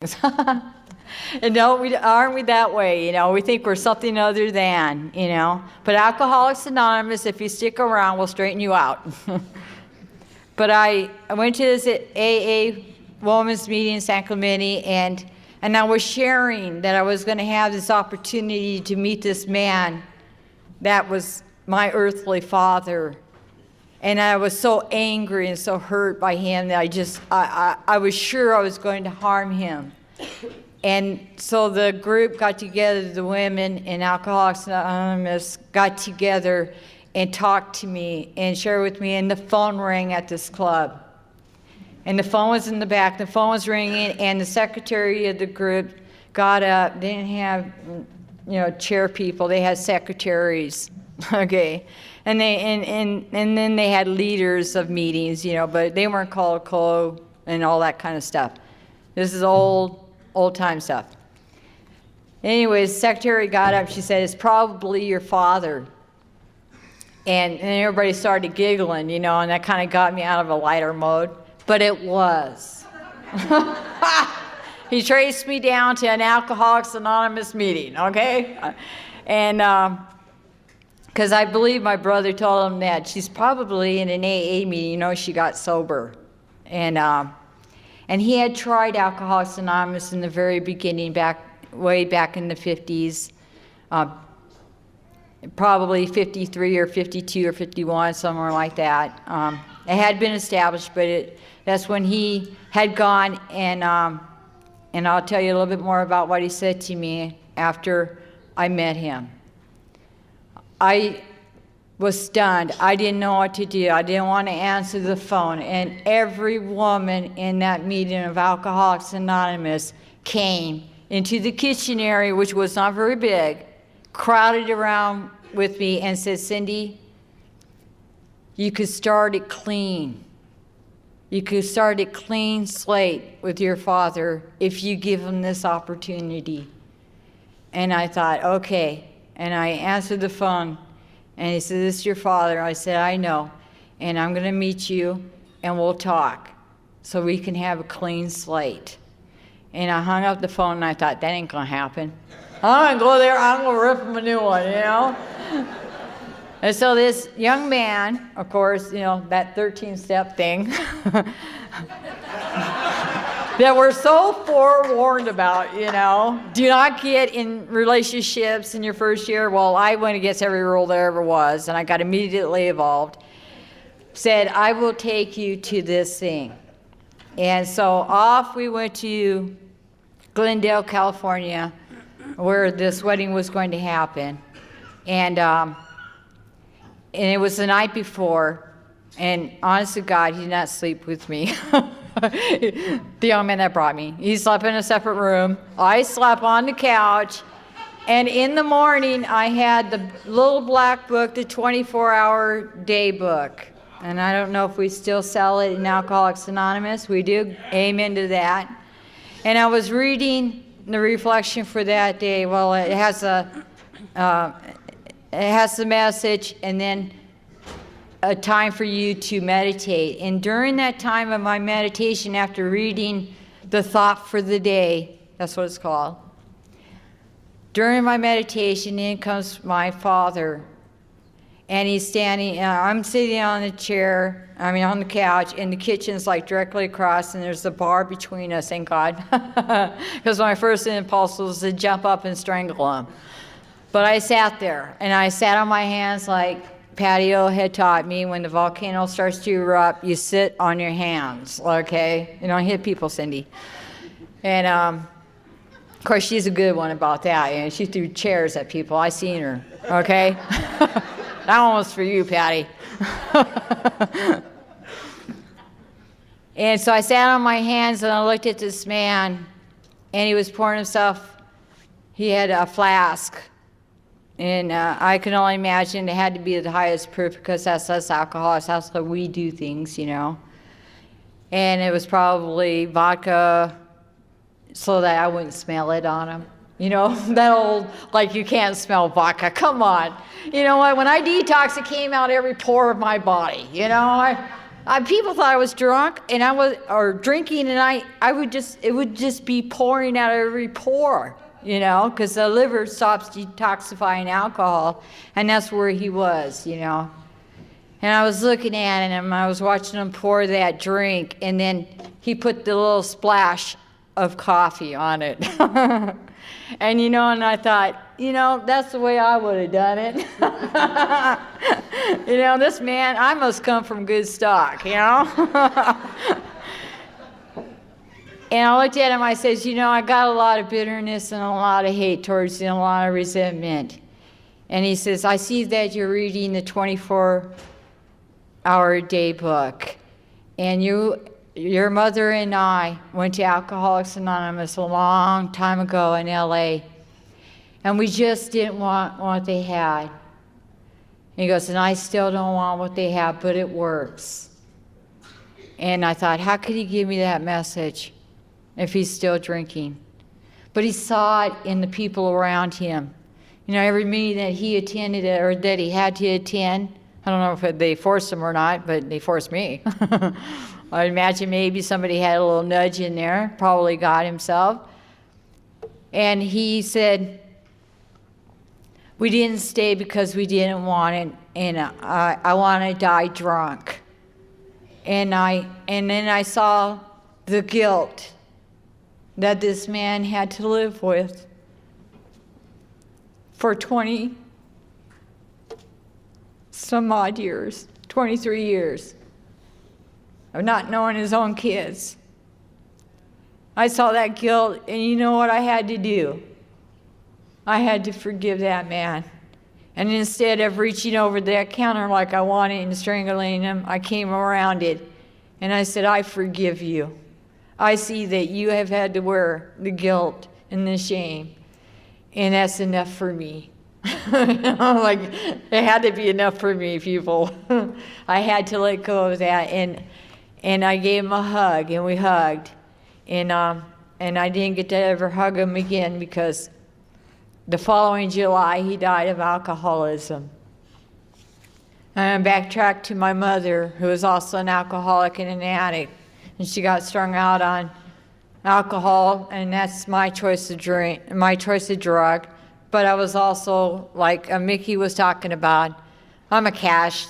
And no, aren't we that way? We think we're something other than, But Alcoholics Anonymous, if you stick around, will straighten you out. But I went to this AA women's meeting in San Clemente, and I was sharing that I was going to have this opportunity to meet this man that was my earthly father. And I was so angry and so hurt by him that I was sure I was going to harm him. And so the group got together, the women in Alcoholics Anonymous got together and talked to me and shared with me, and the phone rang at this club. And the phone was in the back, the phone was ringing, and the secretary of the group got up. They didn't have, chair people, they had secretaries, okay? And then they had leaders of meetings, but they weren't called co and all that kind of stuff. This is old time stuff. Anyways, the secretary got up, she said, "It's probably your father." And everybody started giggling, and that kind of got me out of a lighter mode. But it was. He traced me down to an Alcoholics Anonymous meeting, okay? And because I believe my brother told him that she's probably in an AA meeting, she got sober. And he had tried Alcoholics Anonymous in the very beginning, way back in the 50s, probably 53 or 52 or 51, somewhere like that. It had been established, but that's when he had gone, and I'll tell you a little bit more about what he said to me after I met him. I was stunned. I didn't know what to do. I didn't want to answer the phone. And every woman in that meeting of Alcoholics Anonymous came into the kitchen area, which was not very big, crowded around with me and said, "Cindy, you could start it clean. You could start a clean slate with your father if you give him this opportunity." And I thought, okay. And I answered the phone, and he said, "This is your father." I said, "I know, and I'm going to meet you, and we'll talk so we can have a clean slate." And I hung up the phone, and I thought, that ain't going to happen. I'm going to go there, I'm going to rip him a new one, And so this young man, of course, that 13-step thing that we're so forewarned about, do not get in relationships in your first year. Well, I went against every rule there ever was, and I got immediately involved. Said, "I will take you to this thing." And so off we went to Glendale, California, where this wedding was going to happen. And it was the night before, and honest to God, he did not sleep with me. The young man that brought me. He slept in a separate room. I slept on the couch, and in the morning, I had the little black book, the 24-hour day book. And I don't know if we still sell it in Alcoholics Anonymous. We do. Amen to that. And I was reading the reflection for that day. Well, it has the message, and then a time for you to meditate. And during that time of my meditation, after reading the thought for the day, that's what it's called, during my meditation, in comes my father. And he's standing, I'm sitting on the on the couch, and the kitchen's like directly across, and there's a bar between us, thank God. Because my first impulse was to jump up and strangle him. But I sat there, and I sat on my hands like Patio had taught me. When the volcano starts to erupt, you sit on your hands, okay? You don't hit people, Cindy. And, of course, she's a good one about that. She threw chairs at people. I seen her, okay? That one was for you, Patty. And so I sat on my hands, and I looked at this man, and he was pouring himself. He had a flask. And I can only imagine it had to be the highest proof, because that's us alcoholics. That's how we do things, And it was probably vodka so that I wouldn't smell it on him. That old, like, you can't smell vodka. Come on. You know what? When I detoxed, it came out every pore of my body. I People thought I was drunk, and or drinking, and it would just be pouring out of every pore, because the liver stops detoxifying alcohol, and that's where he was, And I was looking at him, I was watching him pour that drink, and then he put the little splash of coffee on it. And, and I thought, that's the way I would have done it. This man, I must come from good stock, And I looked at him, I said, I got a lot of bitterness and a lot of hate towards you and a lot of resentment. And he says, I see that you're reading the 24-hour-a-day book. And your mother and I went to Alcoholics Anonymous a long time ago in LA. And we just didn't want what they had. And he goes, and I still don't want what they have, but it works. And I thought, how could he give me that message if he's still drinking? But he saw it in the people around him. Every meeting that he attended or that he had to attend, I don't know if they forced him or not, but they forced me. I imagine maybe somebody had a little nudge in there, probably God himself. And he said, we didn't stay because we didn't want it, and I want to die drunk. And then I saw the guilt that this man had to live with for 20 some odd years, 23 years, of not knowing his own kids. I saw that guilt, and you know what I had to do? I had to forgive that man. And instead of reaching over that counter like I wanted and strangling him, I came around it, and I said, I forgive you. I see that you have had to wear the guilt and the shame, and that's enough for me. It had to be enough for me, people. I had to let go of that, and I gave him a hug, and we hugged, and I didn't get to ever hug him again because the following July he died of alcoholism. And I backtracked to my mother, who was also an alcoholic and an addict, and she got strung out on alcohol, and that's my choice of drink, my choice of drug. But I was also, like Mickey was talking about, I'm a trash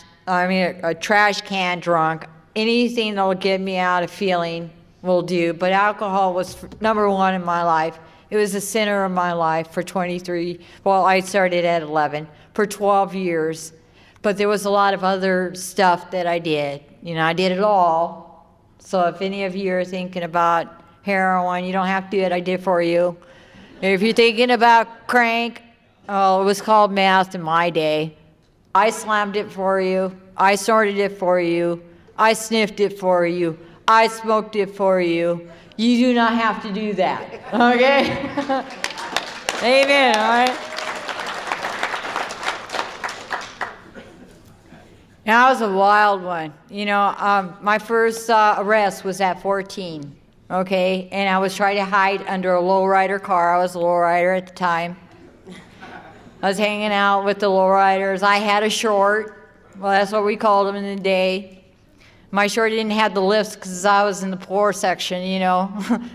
can drunk. Anything that'll get me out of feeling will do. But alcohol was number one in my life. It was the center of my life for 23, well, I started at 11, for 12 years. But there was a lot of other stuff that I did. I did it all. So if any of you are thinking about heroin, you don't have to do it. I did for you. If you're thinking about crank, it was called meth in my day. I slammed it for you. I snorted it for you. I sniffed it for you. I smoked it for you. You do not have to do that, okay? Amen, all right? Now, I was a wild one. My first arrest was at 14. Okay, and I was trying to hide under a lowrider car. I was a lowrider at the time. I was hanging out with the lowriders. I had a short. Well, that's what we called them in the day. My short didn't have the lifts because I was in the poor section,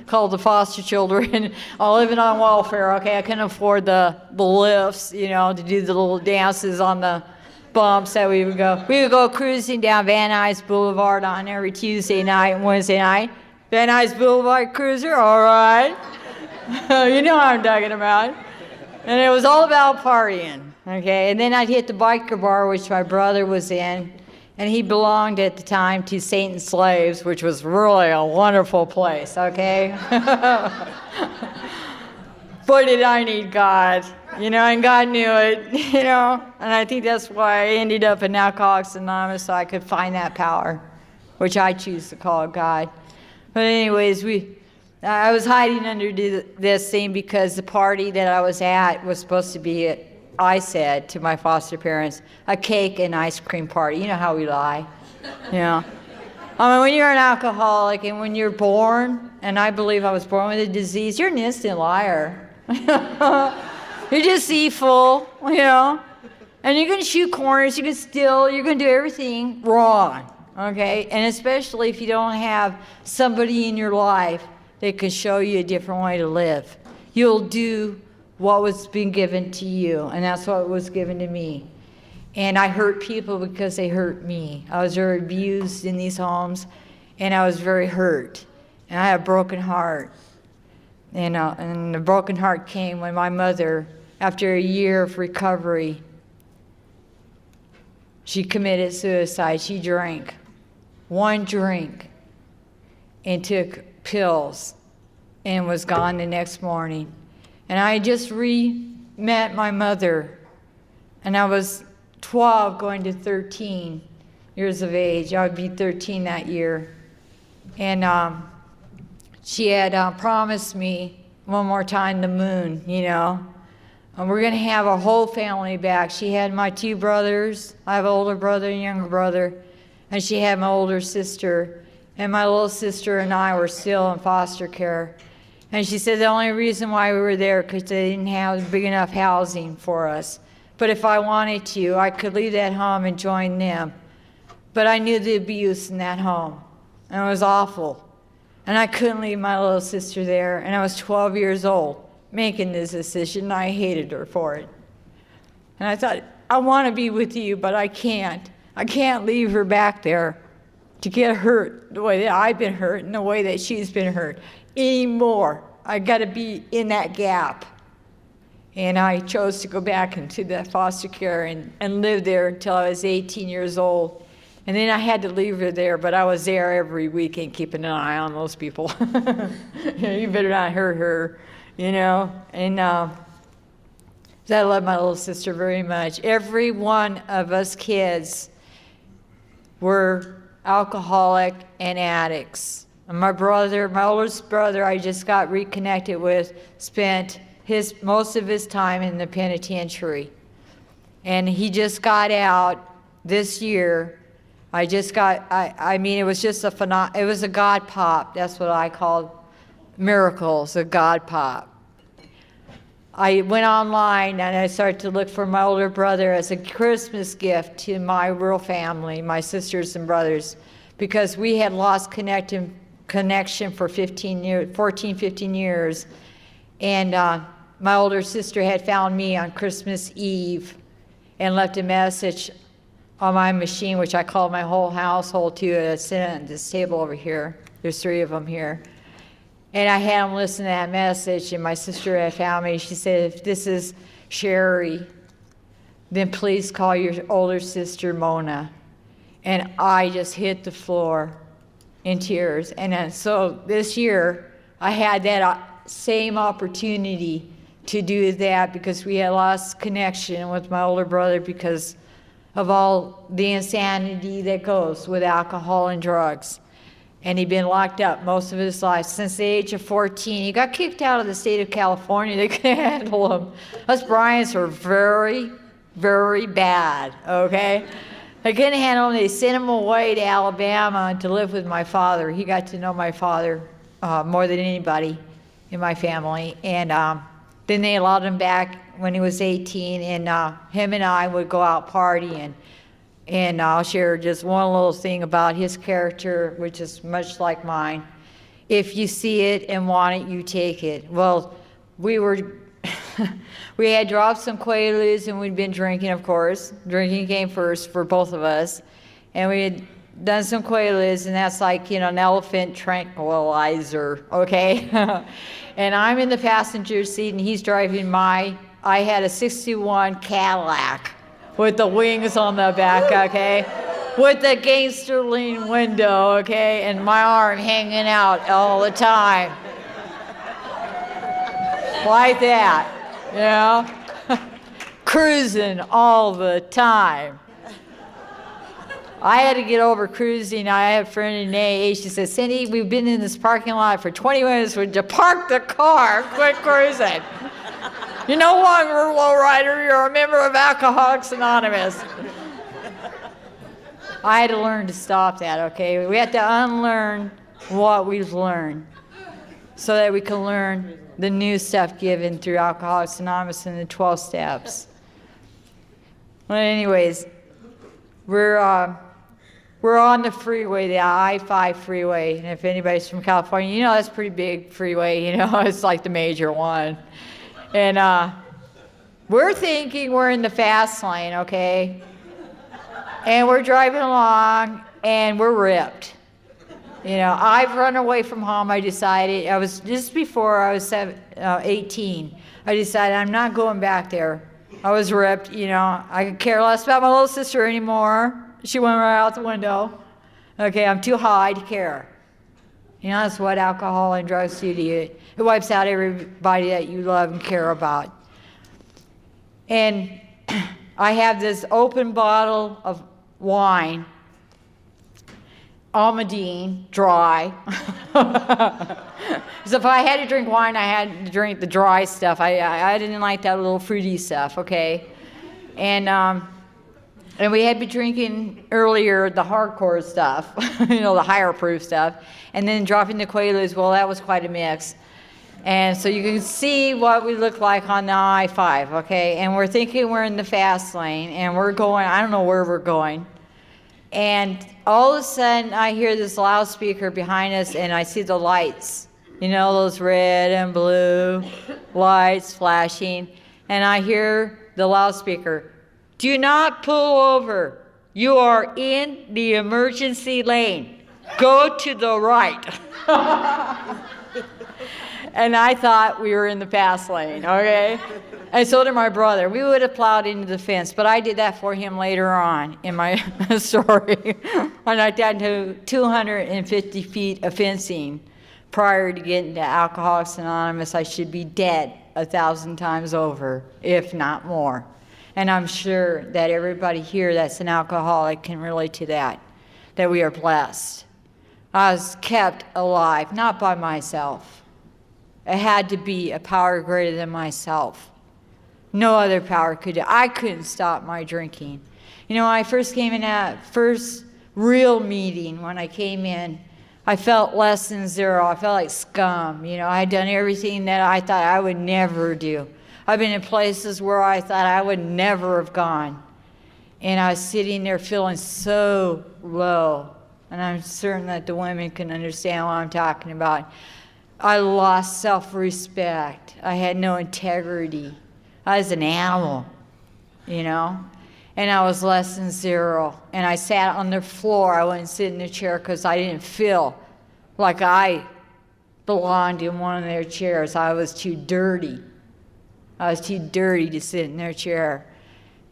called the foster children, all living on welfare. Okay, I couldn't afford the lifts, to do the little dances on the bumps that we would go. We would go cruising down Van Nuys Boulevard on every Tuesday night and Wednesday night. Van Nuys Boulevard Cruiser, all right. You know what I'm talking about. And it was all about partying, okay? And then I'd hit the biker bar, which my brother was in, and he belonged at the time to Satan's Slaves, which was really a wonderful place, okay? Boy, did I need God, and God knew it, And I think that's why I ended up in Alcoholics Anonymous, so I could find that power, which I choose to call God. But anyways, I was hiding under this thing because the party that I was at was supposed to be, I said to my foster parents, a cake and ice cream party. You know how we lie. When you're an alcoholic and when you're born, and I believe I was born with a disease, you're an instant liar. You're deceitful, and you're going to shoot corners, you can steal, you're going to do everything wrong. okay? And especially if you don't have somebody in your life that can show you a different way to live. You'll do what was being given to you, and that's what was given to me. And I hurt people because they hurt me. I was very abused in these homes, and I was very hurt. And I had a broken heart. And the broken heart came when my mother, after a year of recovery, she committed suicide. She drank one drink and took pills and was gone the next morning. And I just met my mother, and I was 12 going to 13 years of age. I would be 13 that year. And she had promised me one more time the moon, you know. And we're going to have our whole family back. She had my 2 brothers. I have an older brother and a younger brother. And she had my older sister. And my little sister and I were still in foster care. And she said the only reason why we were there because they didn't have big enough housing for us. But if I wanted to, I could leave that home and join them. But I knew the abuse in that home. And it was awful. And I couldn't leave my little sister there. And I was 12 years old making this decision, and I hated her for it. And I thought, I want to be with you, but I can't. I can't leave her back there to get hurt the way that I've been hurt and the way that she's been hurt anymore. I got to be in that gap. And I chose to go back into the foster care and live there until I was 18 years old. And then I had to leave her there, but I was there every weekend keeping an eye on those people. You better not hurt her, you know. And I love my little sister very much. Every one of us kids were alcoholic and addicts. And my brother, my oldest brother, I just got reconnected with, spent most of his time in the penitentiary. And he just got out this year. I mean, it was just it was a God pop. That's what I called miracles, a God pop. I went online and I started to look for my older brother as a Christmas gift to my real family, my sisters and brothers, because we had lost connection for 14, 15 years. And my older sister had found me on Christmas Eve and left a message on my machine, which I called my whole household to, sit at this table over here. There's 3 of them here. And I had them listen to that message, and my sister had found me. She said, if this is Sherry, then please call your older sister Mona. And I just hit the floor in tears. And then, so this year, I had that same opportunity to do that because we had lost connection with my older brother because of all the insanity that goes with alcohol and drugs. And he'd been locked up most of his life since the age of 14. He got kicked out of the state of California. They couldn't handle him. Us Bryants were very, very bad, okay? They couldn't handle him. They sent him away to Alabama to live with my father. He got to know my father more than anybody in my family. And then they allowed him back when he was 18, and him and I would go out partying. And I'll share just one little thing about his character, which is much like mine. If you see it and want it, you take it. Well, we had dropped some Quaaludes, and we'd been drinking, of course. Drinking came first for both of us. And we had done some Quaaludes, and that's like, you know, an elephant tranquilizer, okay? And I'm in the passenger seat, and he's driving I had a 61 Cadillac with the wings on the back, okay? With the gangster lean window, okay? And my arm hanging out all the time. Like that, you know? Cruising all the time. I had to get over cruising. I had a friend in AA. She said, Cindy, we've been in this parking lot for 20 minutes. Would you park the car? Quit cruising. You're no longer a lowrider. You're a member of Alcoholics Anonymous. I had to learn to stop that, okay? We had to unlearn what we've learned so that we can learn the new stuff given through Alcoholics Anonymous and the 12 steps. Well, anyways, we're We're on the freeway, the I-5 freeway. And if anybody's from California, you know that's a pretty big freeway. You know, it's like the major one. And we're thinking we're in the fast lane, okay? And we're driving along, and we're ripped. You know, I've run away from home. I decided, I was just before I was 18, I decided I'm not going back there. I was ripped, you know. I could care less about my little sister anymore. She went right out the window. Okay, I'm too high to care. You know, that's what alcohol and drugs do to you. It wipes out everybody that you love and care about. And I have this open bottle of wine, Almadine, dry. So if I had to drink wine, I had to drink the dry stuff. I didn't like that little fruity stuff, okay? And we had been drinking earlier the hardcore stuff, you know, the higher proof stuff, and then dropping the Quaaludes. Well, that was quite a mix. And so you can see what we look like on the I-5, okay? And we're thinking we're in the fast lane, and we're going, I don't know where we're going. And all of a sudden, I hear this loudspeaker behind us, and I see the lights, you know, those red and blue lights flashing. And I hear the loudspeaker, "Do not pull over. You are in the emergency lane. Go to the right." And I thought we were in the fast lane, okay? And so did my brother. We would have plowed into the fence, but I did that for him later on in my story. When I got to 250 feet of fencing prior to getting to Alcoholics Anonymous, I should be dead 1,000 times over, if not more. And I'm sure that everybody here that's an alcoholic can relate to that we are blessed. I was kept alive, not by myself. It had to be a power greater than myself. No other power could do. I couldn't stop my drinking. You know, when I first came in that first real meeting, when I came in, I felt less than zero. I felt like scum. You know, I had done everything that I thought I would never do. I've been in places where I thought I would never have gone. And I was sitting there feeling so low. And I'm certain that the women can understand what I'm talking about. I lost self-respect. I had no integrity. I was an animal, you know. And I was less than zero. And I sat on the floor. I wouldn't sit in the chair because I didn't feel like I belonged in one of their chairs. I was too dirty. I was too dirty to sit in their chair.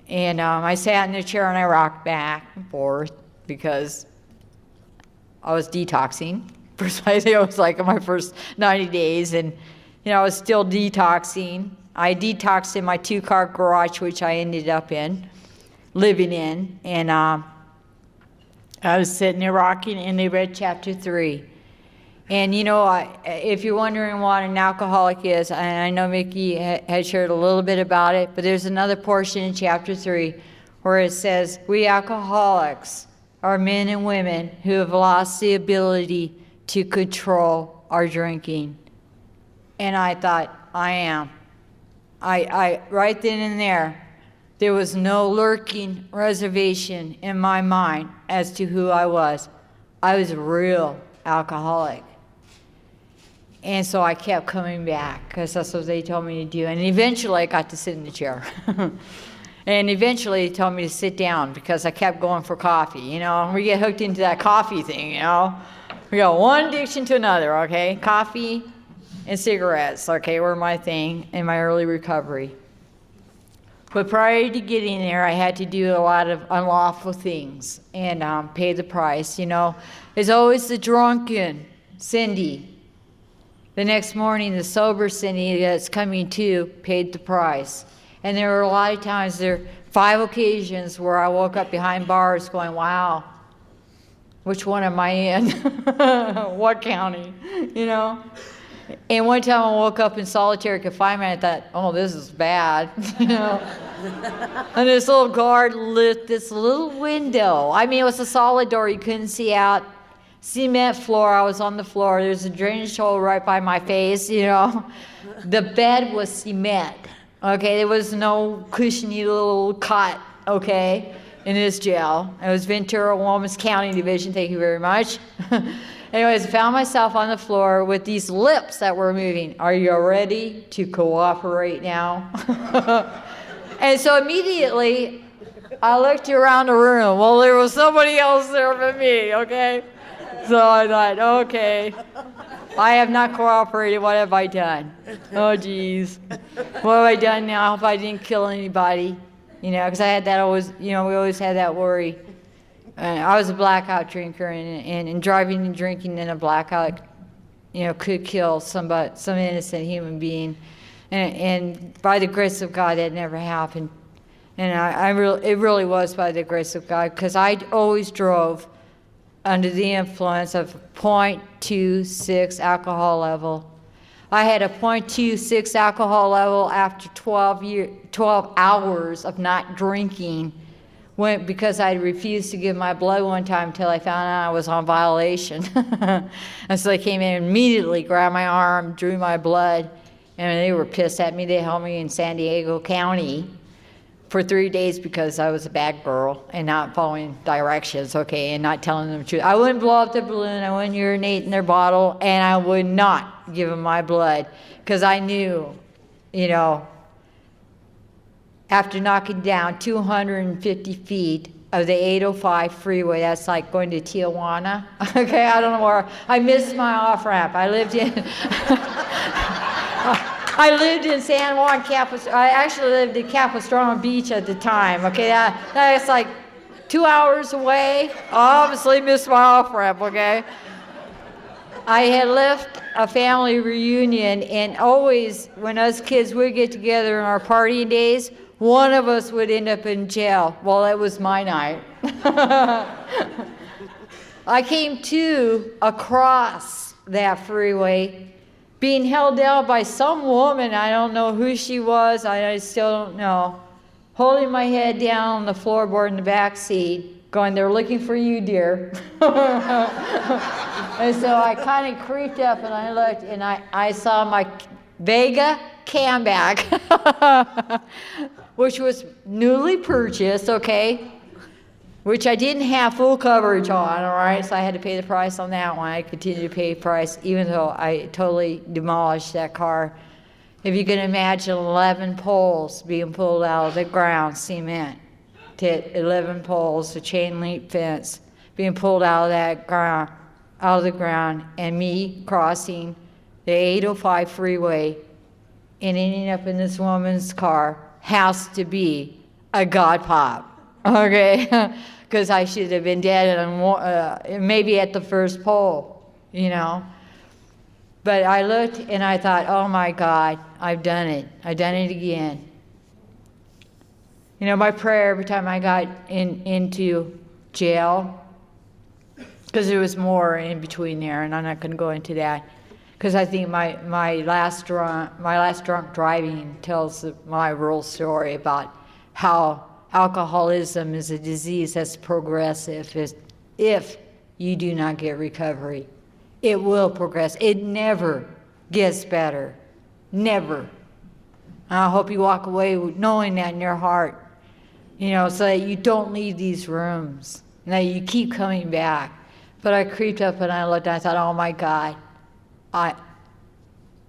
And I sat in the chair and I rocked back and forth because I was detoxing. Precisely, it was like my first 90 days, and you know, I was still detoxing. I detoxed in my 2-car garage, which I ended up living in, and I was sitting there rocking, and they read chapter 3. And you know, if you're wondering what an alcoholic is, and I know Mickey had shared a little bit about it, but there's another portion in chapter 3 where it says, "We alcoholics are men and women who have lost the ability to control our drinking." And I thought, I am. I right then and there was no lurking reservation in my mind as to who I was. I was a real alcoholic. And so I kept coming back because that's what they told me to do. And eventually I got to sit in the chair. And eventually they told me to sit down because I kept going for coffee. You know, we get hooked into that coffee thing, you know. We got one addiction to another, okay? Coffee and cigarettes, okay, were my thing in my early recovery. But prior to getting there, I had to do a lot of unlawful things and pay the price, you know. There's always the drunken Cindy. The next morning, the sober Cindy that's coming to paid the price. And there were a lot of times, there were 5 occasions where I woke up behind bars going, wow, which one am I in? What county, you know? And one time I woke up in solitary confinement, I thought, oh, this is bad, you know? And this little guard lit this little window. I mean, it was a solid door, you couldn't see out. Cement floor, I was on the floor. There's a drainage hole right by my face, you know? The bed was cement, okay? There was no cushiony little cot, okay? in this jail. It was Ventura Women's County Division. Thank you very much. Anyways, I found myself on the floor with these lips that were moving. Are you ready to cooperate now? And so immediately, I looked around the room. Well, there was somebody else there but me, okay? So I thought, okay, I have not cooperated. What have I done? Oh, geez. What have I done now if I didn't kill anybody? You know, because I had that always, you know, we always had that worry. I was a blackout drinker, and driving and drinking in a blackout, you know, could kill somebody, some innocent human being. And by the grace of God, that never happened. And it really was by the grace of God, because I always drove under the influence of 0.26 alcohol level. I had a 0.26 alcohol level after 12 hours of not drinking, because I refused to give my blood one time until I found out I was on violation. And so they came in and immediately grabbed my arm, drew my blood, and they were pissed at me. They held me in San Diego County for 3 days because I was a bad girl and not following directions, okay, and not telling them the truth. I wouldn't blow up the balloon, I wouldn't urinate in their bottle, and I would not give them my blood, because I knew, you know, after knocking down 250 feet of the 805 freeway, that's like going to Tijuana, okay, I don't know where, I missed my off-ramp. I lived in San Juan, I actually lived in Capistrano Beach at the time, okay, that's like 2 hours away. I obviously missed my off-ramp, okay. I had left a family reunion, and always when us kids would get together in our partying days, one of us would end up in jail. Well, it was my night. I came to across that freeway, being held down by some woman, I don't know who she was, I still don't know, holding my head down on the floorboard in the back seat, going, "They're looking for you, dear." And so I kind of creeped up and I looked, and I saw my Vega Camback, which was newly purchased, okay, which I didn't have full coverage on, all right, so I had to pay the price on that one. I continued to pay the price even though I totally demolished that car. If you can imagine 11 poles being pulled out of the ground, cement, to 11 poles, a chain link fence being pulled out of the ground, and me crossing the 805 freeway and ending up in this woman's car has to be a God pop, okay? Because I should have been dead and maybe at the first pole, you know. But I looked and I thought, oh my God, I've done it. I've done it again. You know, my prayer every time I got into jail, because there was more in between there, and I'm not going to go into that, because I think my last drunk driving tells my real story about how alcoholism is a disease that's progressive. If you do not get recovery, it will progress. It never gets better. Never. I hope you walk away knowing that in your heart, you know, so that you don't leave these rooms, and that you keep coming back. But I creeped up and I looked and I thought, oh my God, I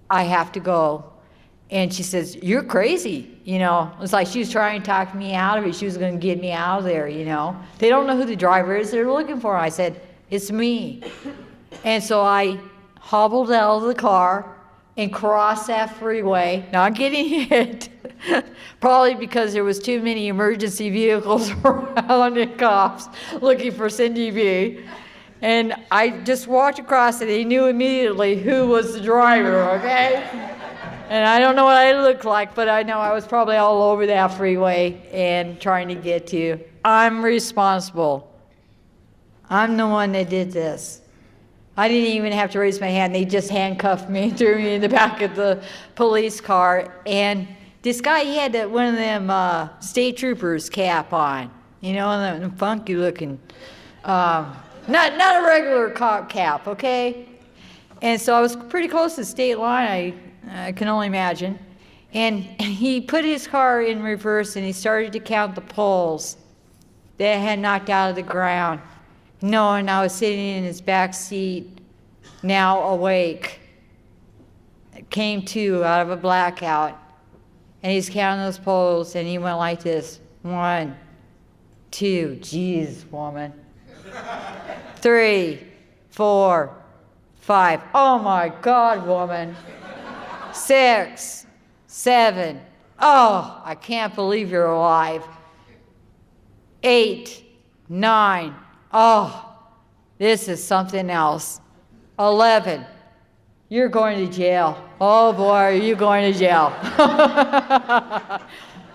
have to go. And she says, "You're crazy." You know, it's like she was trying to talk me out of it. She was going to get me out of there, you know. They don't know who the driver is. They're looking for him. I said, "It's me." And so I hobbled out of the car and crossed that freeway, not getting hit, probably because there was too many emergency vehicles around and cops looking for Cindy B. And I just walked across it. He knew immediately who was the driver, okay? And I don't know what I looked like, but I know I was probably all over that freeway and trying to get to. I'm responsible. I'm the one that did this. I didn't even have to raise my hand. They just handcuffed me and threw me in the back of the police car. And this guy, he had one of them state troopers cap on, you know, the funky looking, not a regular cop cap, okay? And so I was pretty close to the state line, I can only imagine. And he put his car in reverse and he started to count the poles. that had knocked out of the ground. Knowing I was sitting in his back seat, now awake, came to out of a blackout, and he's counting those poles, and he went like this: 1, 2, geez, woman. 3, 4, 5, oh my God, woman. 6, 7, oh, I can't believe you're alive. 8, 9, oh, this is something else. 11, you're going to jail. Oh boy, are you going to jail.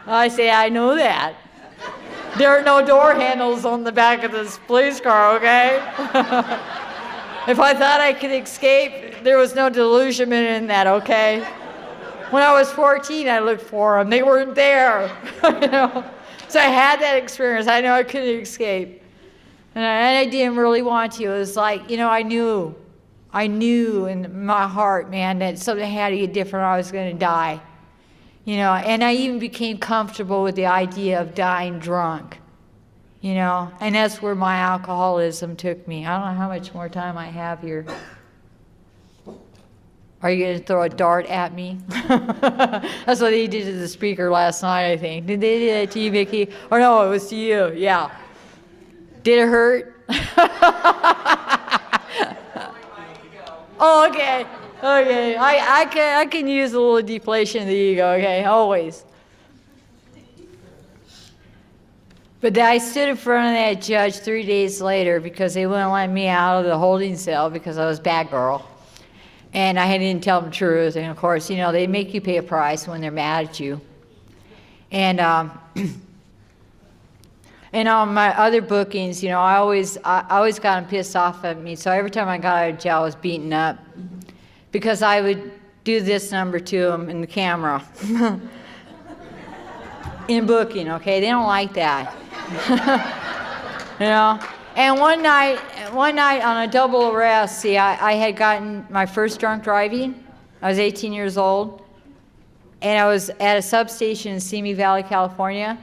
I say, I know that. There are no door handles on the back of this police car, okay? If I thought I could escape, there was no delusion in that, okay? When I was 14, I looked for them. They weren't there, you know? So I had that experience. I know I couldn't escape. And I didn't really want to. It was like, you know, I knew in my heart, man, that something had to get different or I was going to die. You know, and I even became comfortable with the idea of dying drunk, you know, and that's where my alcoholism took me. I don't know how much more time I have here. Are you going to throw a dart at me? That's what he did to the speaker last night, I think. Did they do that to you, Vicki? Or no, it was to you, yeah. Did it hurt? Oh, okay. Okay, I can use a little deflation of the ego, okay, always. But I stood in front of that judge 3 days later because they wouldn't let me out of the holding cell because I was a bad girl. And I didn't tell them the truth. And of course, you know, they make you pay a price when they're mad at you. And and on my other bookings, you know, I always got them pissed off at me. So every time I got out of jail, I was beaten up. Because I would do this number to them in the camera. In booking, okay? They don't like that. You know? And one night on a double arrest, see, I had gotten my first drunk driving. I was 18 years old. And I was at a substation in Simi Valley, California.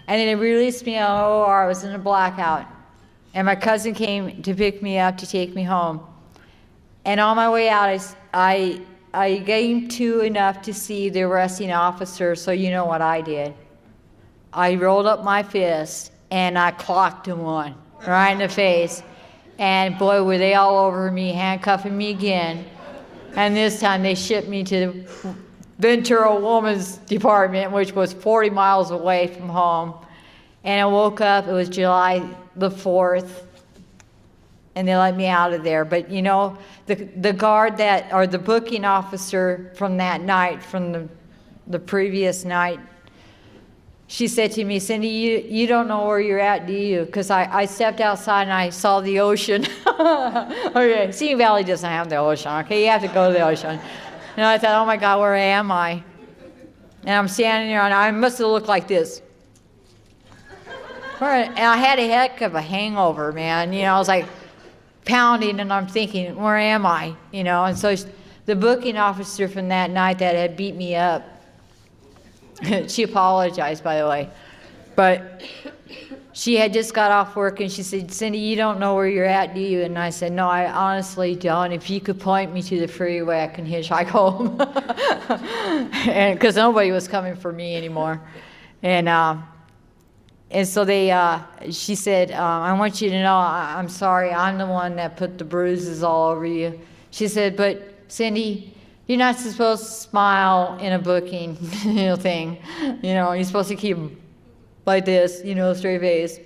And then they released me out of OR. I was in a blackout. And my cousin came to pick me up to take me home. And on my way out, I came to enough to see the arresting officer, so you know what I did. I rolled up my fist, and I clocked him one right in the face. And boy, were they all over me, handcuffing me again. And this time they shipped me to the Ventura Women's Department, which was 40 miles away from home. And I woke up, it was July the 4th. And they let me out of there. But you know, the guard that, or the booking officer from that night, from the previous night, she said to me, Cindy, you don't know where you're at, do you? Because I stepped outside and I saw the ocean. Okay, Simi Valley doesn't have the ocean, okay? You have to go to the ocean. And I thought, oh my God, where am I? And I'm standing there and I must have looked like this. And I had a heck of a hangover, man. You know, I was like, pounding, and I'm thinking, where am I? You know, and so the booking officer from that night that had beat me up, she apologized, by the way, but she had just got off work and she said, Cindy, you don't know where you're at, do you? And I said, no, I honestly don't. If you could point me to the freeway, I can hitchhike home. And because nobody was coming for me anymore. And so she said, I want you to know, I'm sorry, I'm the one that put the bruises all over you. She said, but Cindy, you're not supposed to smile in a booking, you know, thing. You know, you're supposed to keep like this, you know, straight face.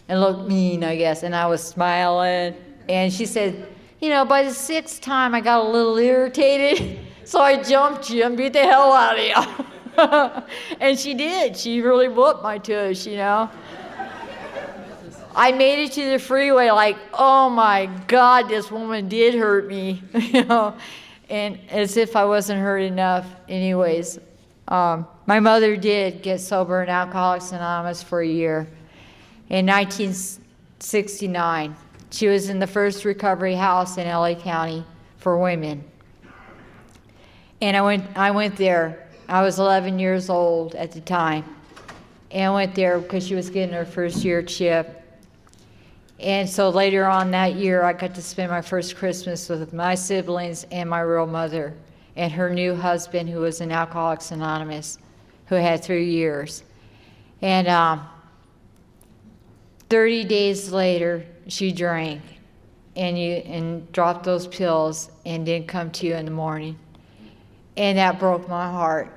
And look mean, I guess. And I was smiling. And she said, you know, by the 6th time, I got a little irritated. So I jumped you and beat the hell out of you. And she did. She really whooped my tush, you know. I made it to the freeway like, oh my God, this woman did hurt me, you know, and as if I wasn't hurt enough. Anyways, my mother did get sober in Alcoholics Anonymous for a year. In 1969, she was in the first recovery house in LA County for women. And I went there. I was 11 years old at the time. and went there because she was getting her first year chip. And so later on that year, I got to spend my first Christmas with my siblings and my real mother and her new husband, who was in Alcoholics Anonymous, who had 3 years. And 30 days later, she drank and dropped those pills and didn't come to you in the morning. And that broke my heart.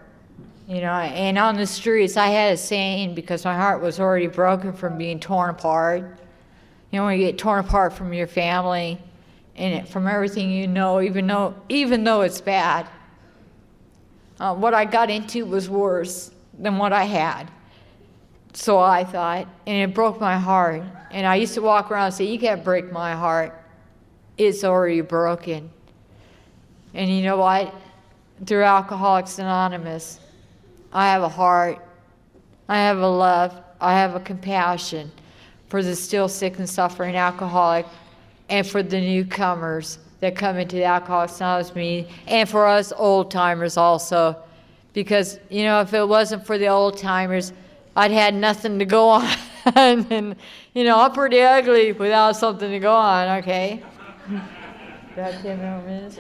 You know, and on the streets, I had a saying, because my heart was already broken from being torn apart. You know, when you get torn apart from your family and from everything you know, even though it's bad, what I got into was worse than what I had. So I thought, and it broke my heart. And I used to walk around and say, you can't break my heart. It's already broken. And you know what? Through Alcoholics Anonymous, I have a heart, I have a love, I have a compassion for the still sick and suffering alcoholic, and for the newcomers that come into the Alcoholics Anonymous meeting, and for us old timers also. Because, you know, if it wasn't for the old timers, I'd had nothing to go on. And, you know, I'm pretty ugly without something to go on, okay? About 10 more minutes?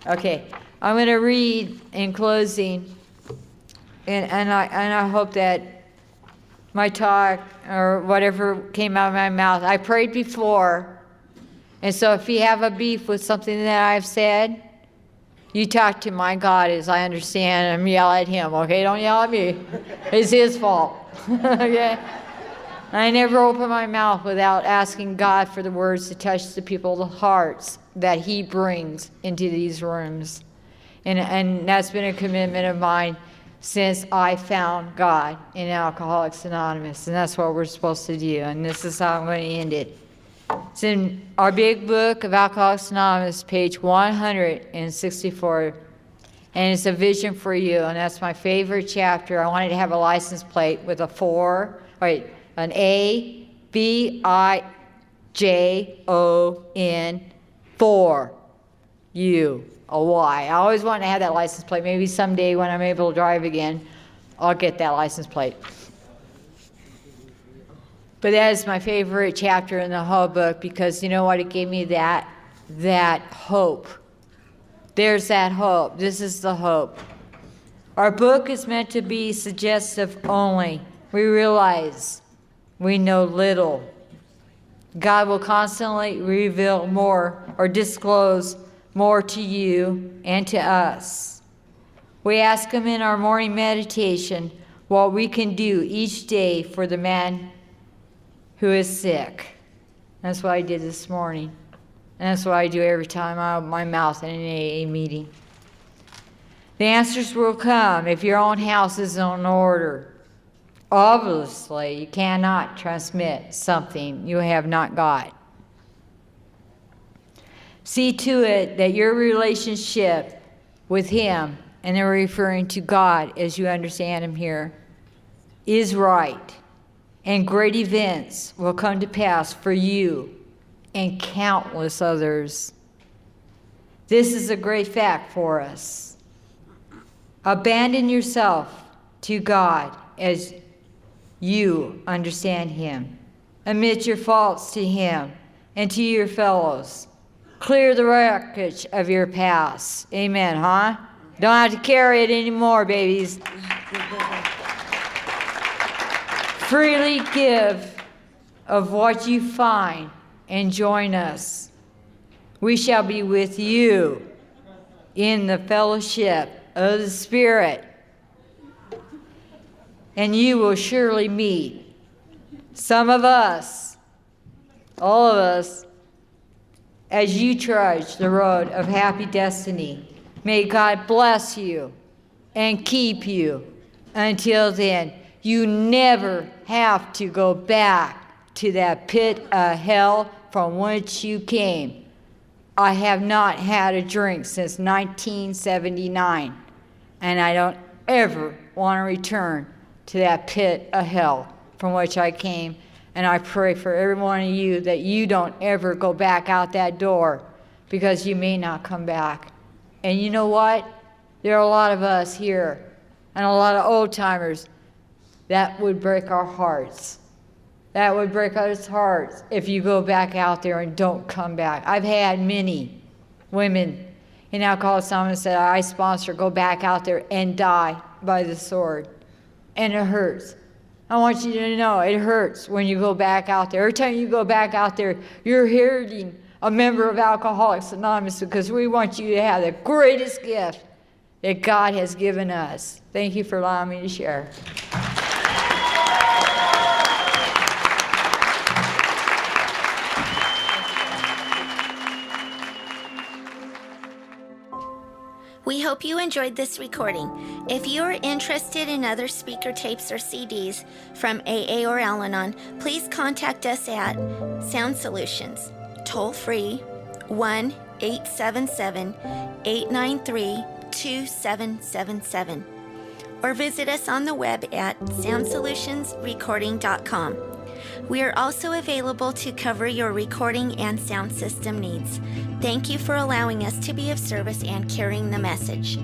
Okay, I'm going to read in closing, and I hope that my talk or whatever came out of my mouth, I prayed before. And so if you have a beef with something that I've said, you talk to my God as I understand and yell at him, okay? Don't yell at me. It's his fault, okay? I never open my mouth without asking God for the words to touch the people's hearts that he brings into these rooms. And that's been a commitment of mine since I found God in Alcoholics Anonymous. And that's what we're supposed to do. And this is how I'm going to end it. It's in our big book of Alcoholics Anonymous, page 164. And it's a vision for you. And that's my favorite chapter. I wanted to have a license plate with an A, B, I, J, O, N, 4, U, a Y. I always wanted to have that license plate. Maybe someday when I'm able to drive again, I'll get that license plate. But that is my favorite chapter in the whole book, because you know what? It gave me that hope. There's that hope. This is the hope. Our book is meant to be suggestive only. We realize we know little. God will constantly reveal more or disclose more to you and to us. We ask him in our morning meditation what we can do each day for the man who is sick. That's what I did this morning. And that's what I do every time I open my mouth in an AA meeting. The answers will come if your own house is in order. Obviously, you cannot transmit something you have not got. See to it that your relationship with him, and they're referring to God as you understand him here, is right. And great events will come to pass for you and countless others. This is a great fact for us. Abandon yourself to God as you understand him. Admit your faults to him and to your fellows. Clear the wreckage of your past. Amen, huh? Don't have to carry it anymore, babies. Freely give of what you find and join us. We shall be with you in the fellowship of the Spirit. And you will surely meet some of us, all of us, as you trudge the road of happy destiny. May God bless you and keep you. Until then, you never have to go back to that pit of hell from which you came. I have not had a drink since 1979, and I don't ever want to return to that pit of hell from which I came. And I pray for every one of you that you don't ever go back out that door, because you may not come back. And you know what? There are a lot of us here and a lot of old timers that would break our hearts. That would break our hearts if you go back out there and don't come back. I've had many women in Alcoholics Anonymous that I sponsor go back out there and die by the sword. And it hurts. I want you to know it hurts when you go back out there. Every time you go back out there, you're hurting a member of Alcoholics Anonymous, because we want you to have the greatest gift that God has given us. Thank you for allowing me to share. We hope you enjoyed this recording. If you are interested in other speaker tapes or CDs from AA or Al-Anon, please contact us at Sound Solutions, toll free 1-877-893-2777, or visit us on the web at soundsolutionsrecording.com. We are also available to cover your recording and sound system needs. Thank you for allowing us to be of service and carrying the message.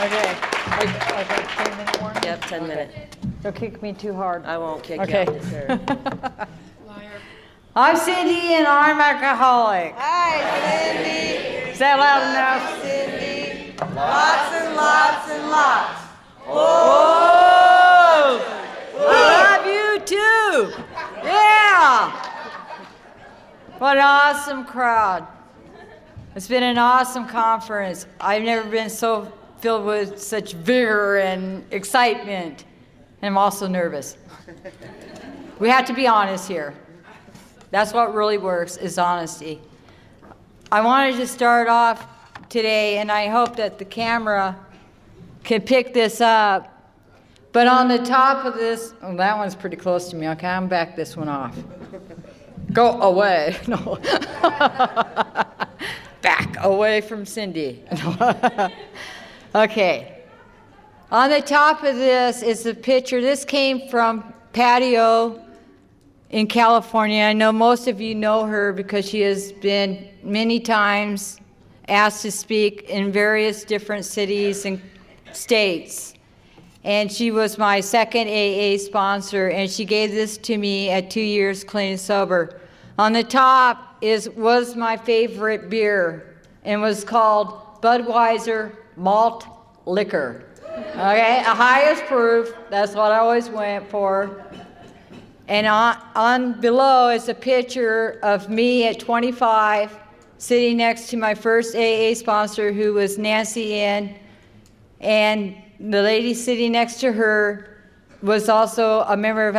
Okay. 10-minute warning? Yep, 10 minutes. Don't kick me too hard. I won't kick Okay. you out this area. I'm Cindy and I'm alcoholic. Hi, Cindy. Is that loud enough? Cindy. Lots and lots and lots. Oh! I love you too. Yeah. What an awesome crowd. It's been an awesome conference. I've never been so filled with such vigor and excitement. And I'm also nervous. We have to be honest here. That's what really works, is honesty. I wanted to start off today, and I hope that the camera can pick this up. But on the top of this, oh, that one's pretty close to me. Okay, I'm back this one off. Go away. No. Back away from Cindy. Okay. On the top of this is a picture. This came from Patio in California. I know most of you know her because she has been many times asked to speak in various different cities and states. And she was my second AA sponsor, and she gave this to me at 2 years clean and sober. On the top was my favorite beer, and was called Budweiser Malt Liquor. Okay, a highest proof, that's what I always went for. And on below is a picture of me at 25, sitting next to my first AA sponsor, who was Nancy Ann, and the lady sitting next to her was also a member of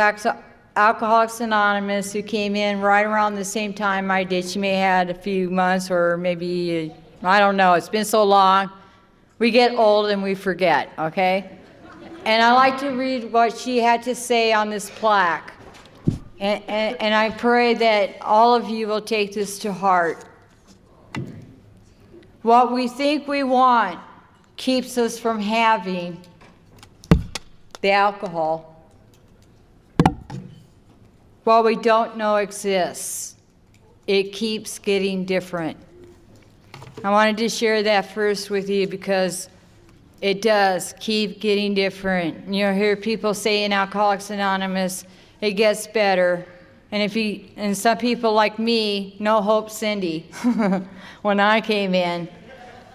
Alcoholics Anonymous, who came in right around the same time I did. She may have had a few months, or maybe, I don't know, it's been so long. We get old and we forget, okay? And I like to read what she had to say on this plaque. And I pray that all of you will take this to heart. What we think we want keeps us from having the alcohol. What we don't know exists. It keeps getting different. I wanted to share that first with you because it does keep getting different. You hear people say in Alcoholics Anonymous, it gets better. And some people like me, no hope Cindy, when I came in,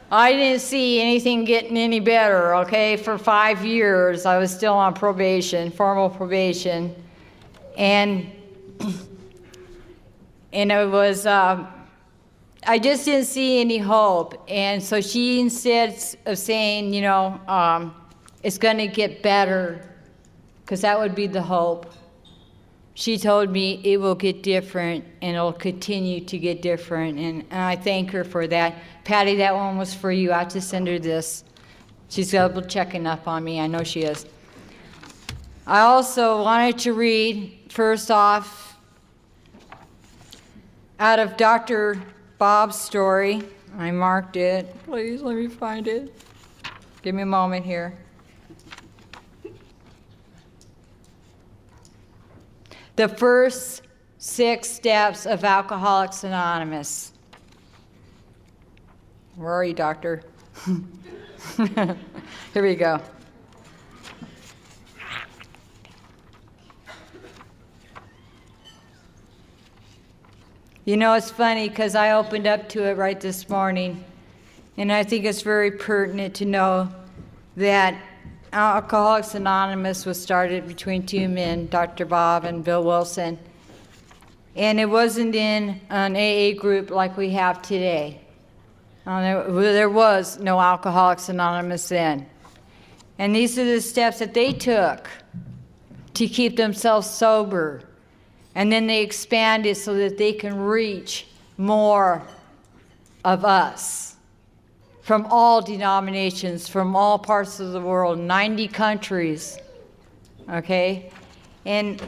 I didn't see anything getting any better, okay? For 5 years, I was still on probation, formal probation. And it was, I just didn't see any hope. And so she, instead of saying, it's going to get better, because that would be the hope, she told me it will get different, and it'll continue to get different. And I thank her for that. Patty, that one was for you. I have to send her this. She's double checking up on me. I know she is. I also wanted to read, first off, out of Dr. Bob's story. I marked it. Please let me find it. Give me a moment here. The first 6 steps of Alcoholics Anonymous. Where are you, doctor? Here we go. You know, it's funny because I opened up to it right this morning, and I think it's very pertinent to know that Alcoholics Anonymous was started between 2 men, Dr. Bob and Bill Wilson, and it wasn't in an AA group like we have today. There was no Alcoholics Anonymous then. And these are the steps that they took to keep themselves sober. And then they expanded so that they can reach more of us from all denominations, from all parts of the world, 90 countries, okay? And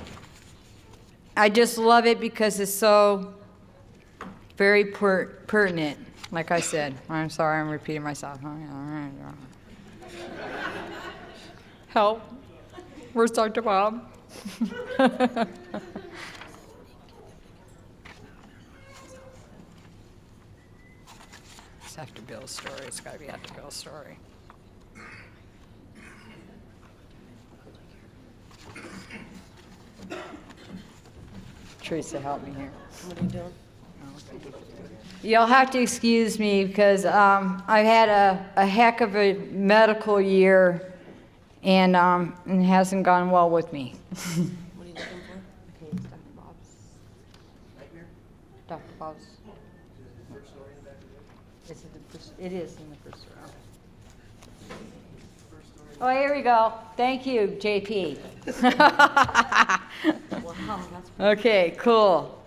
I just love it because it's so very pertinent, like I said. I'm sorry, I'm repeating myself. Help. Where's Dr. Bob? It's after Bill's story. It's got to be after Bill's story. Teresa, help me here. What are you doing? You'll have to excuse me because I've had a heck of a medical year, and it hasn't gone well with me. What are you looking for? Okay, it's Dr. Bob's. Dr. Bob's. It is in the first round. Oh, here we go. Thank you, JP. Wow, that's Okay, cool.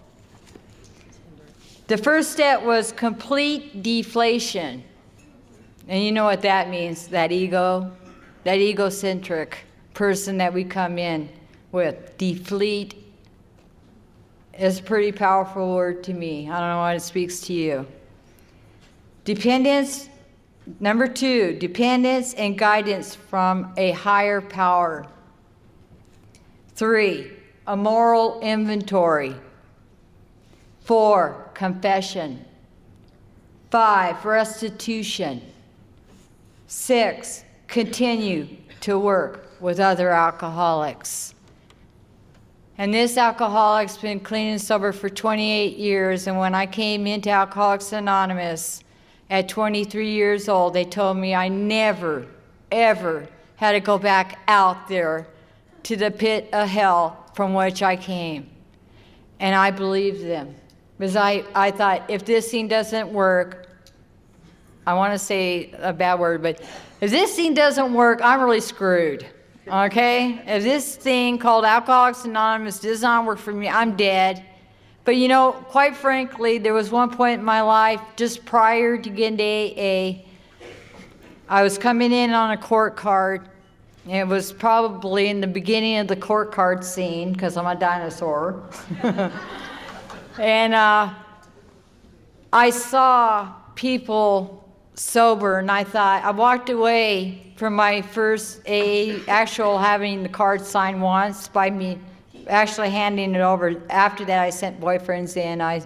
The first step was complete deflation. And you know what that means, that egocentric person that we come in with. Deflate is a pretty powerful word to me. I don't know what it speaks to you. Dependence, number 2, dependence and guidance from a higher power. 3, a moral inventory. 4, confession. 5, restitution. 6, continue to work with other alcoholics. And this alcoholic's been clean and sober for 28 years, and when I came into Alcoholics Anonymous at 23 years old, they told me I never, ever had to go back out there to the pit of hell from which I came. And I believed them. Because I thought, if this thing doesn't work, I want to say a bad word, but if this thing doesn't work, I'm really screwed, okay? If this thing called Alcoholics Anonymous does not work for me, I'm dead. But you know, quite frankly, there was one point in my life, just prior to getting to AA, I was coming in on a court card. It was probably in the beginning of the court card scene, because I'm a dinosaur. And I saw people sober, and I thought, I walked away from my first AA actual having the card signed once by me actually handing it over. After that, I sent boyfriends in. I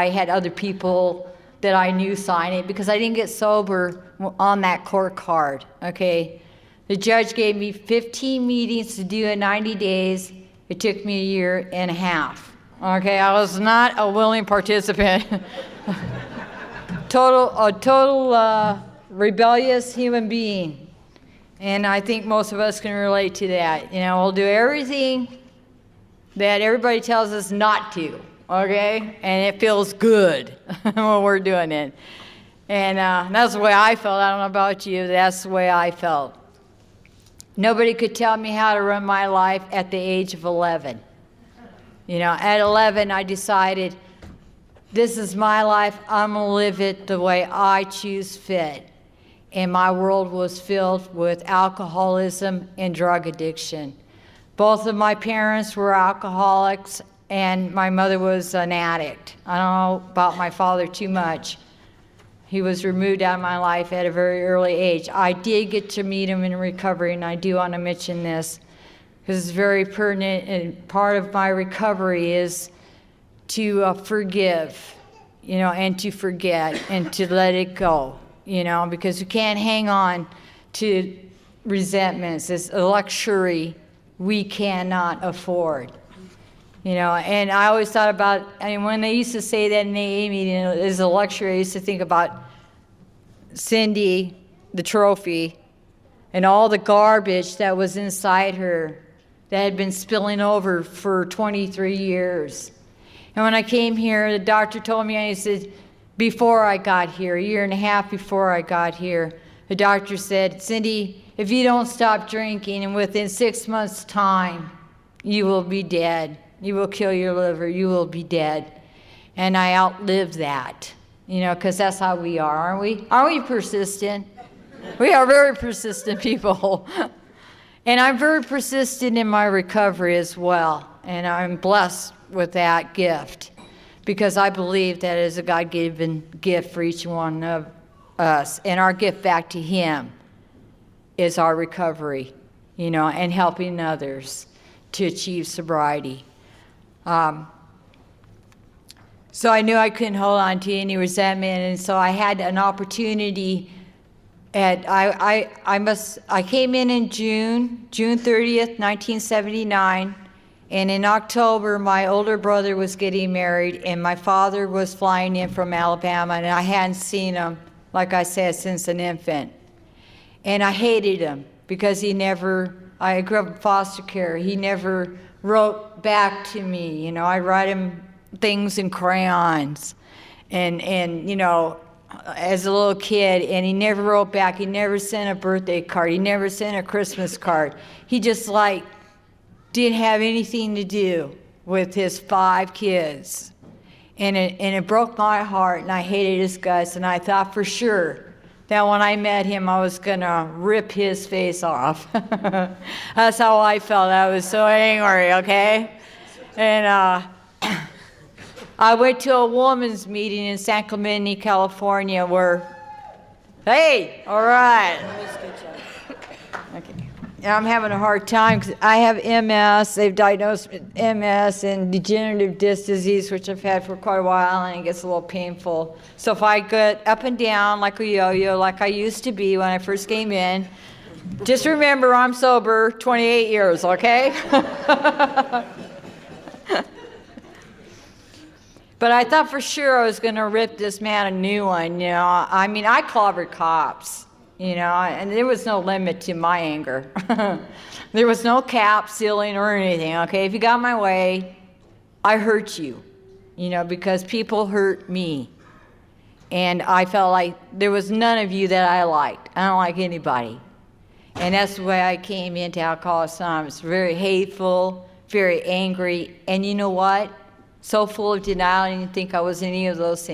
had other people that I knew sign it because I didn't get sober on that court card, okay? The judge gave me 15 meetings to do in 90 days. It took me a year and a half. Okay, I was not a willing participant. total rebellious human being. And I think most of us can relate to that. You know, we'll do everything that everybody tells us not to, okay? And it feels good when we're doing it. And that's the way I felt. I don't know about you. That's the way I felt. Nobody could tell me how to run my life at the age of 11. You know, at 11, I decided, this is my life. I'm going to live it the way I choose fit. and my world was filled with alcoholism and drug addiction. Both of my parents were alcoholics, and my mother was an addict. I don't know about my father too much. He was removed out of my life at a very early age. I did get to meet him in recovery, and I do want to mention this because it's very pertinent, and part of my recovery is to forgive, and to forget and to let it go, because you can't hang on to resentments. It's a luxury we cannot afford. And I always thought about, when they used to say that in the AA meeting, it was a luxury. I used to think about Cindy, the trophy, and all the garbage that was inside her that had been spilling over for 23 years. And when I came here, the doctor told me, and he said, before I got here, a year and a half before I got here, the doctor said, Cindy, if you don't stop drinking, and within 6 months' time, you will be dead. You will kill your liver. You will be dead. And I outlived that, because that's how we are, aren't we? Aren't we persistent? We are very persistent people. And I'm very persistent in my recovery as well. And I'm blessed with that gift because I believe that is a God-given gift for each one of us. And our gift back to Him is our recovery, and helping others to achieve sobriety. So I knew I couldn't hold on to any resentment, and so I had an opportunity. I came in June 30th, 1979, and in October my older brother was getting married, and my father was flying in from Alabama, and I hadn't seen him, like I said, since an infant. And I hated him because I grew up in foster care. He never wrote back to me. I write him things in crayons, and as a little kid, and he never wrote back. He never sent a birthday card. He never sent a Christmas card. He just didn't have anything to do with his 5 kids. And it broke my heart, and I hated his guts, and I thought for sure that when I met him, I was going to rip his face off. That's how I felt. I was so angry, okay? And I went to a woman's meeting in San Clemente, California, hey, all right. Okay. And I'm having a hard time because I have MS. They've diagnosed MS and degenerative disc disease, which I've had for quite a while, and it gets a little painful. So if I get up and down like a yo-yo, like I used to be when I first came in, just remember I'm sober 28 years, okay? But I thought for sure I was going to rip this man a new one, I clobbered cops, and there was no limit to my anger. There was no cap, ceiling, or anything, okay? If you got my way, I hurt you, because people hurt me. And I felt like there was none of you that I liked. I don't like anybody. And that's the way I came into Alcoholics Anonymous. Very hateful, very angry, and you know what? So full of denial, I didn't think I was any of those things.